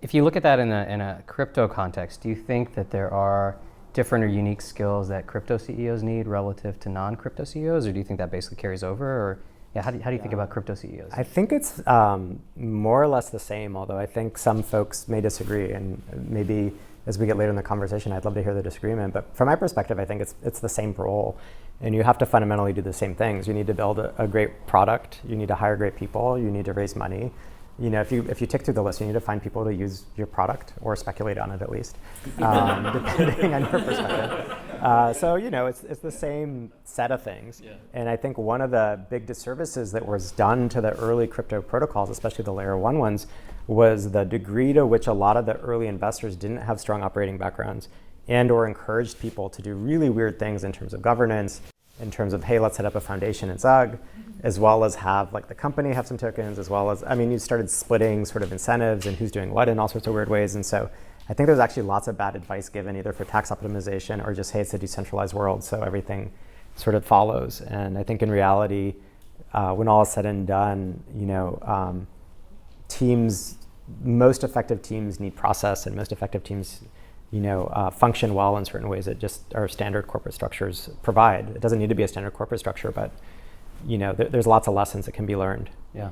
If you look at that in a crypto context, do you think that there are different or unique skills that crypto CEOs need relative to non-crypto CEOs, or do you think that basically carries over? Or how do you think about crypto CEOs? I think it's more or less the same, although I think some folks may disagree, and maybe as we get later in the conversation, I'd love to hear the disagreement. But from my perspective, I think it's the same role, and you have to fundamentally do the same things. You need to build a great product. You need to hire great people. You need to raise money. If you tick through the list, you need to find people to use your product or speculate on it at least, depending on your perspective. So it's the same set of things. Yeah. And I think one of the big disservices that was done to the early crypto protocols, especially the layer 1 ones, was the degree to which a lot of the early investors didn't have strong operating backgrounds and or encouraged people to do really weird things in terms of governance, in terms of, hey, let's set up a foundation in Zug, as well as have the company have some tokens, as well as, you started splitting sort of incentives and who's doing what in all sorts of weird ways. And so I think there's actually lots of bad advice given either for tax optimization or just, hey, it's a decentralized world, so everything sort of follows. And I think in reality, when all is said and done, most effective teams need process, and most effective teams function well in certain ways that just our standard corporate structures provide. It doesn't need to be a standard corporate structure, but there's lots of lessons that can be learned. Yeah.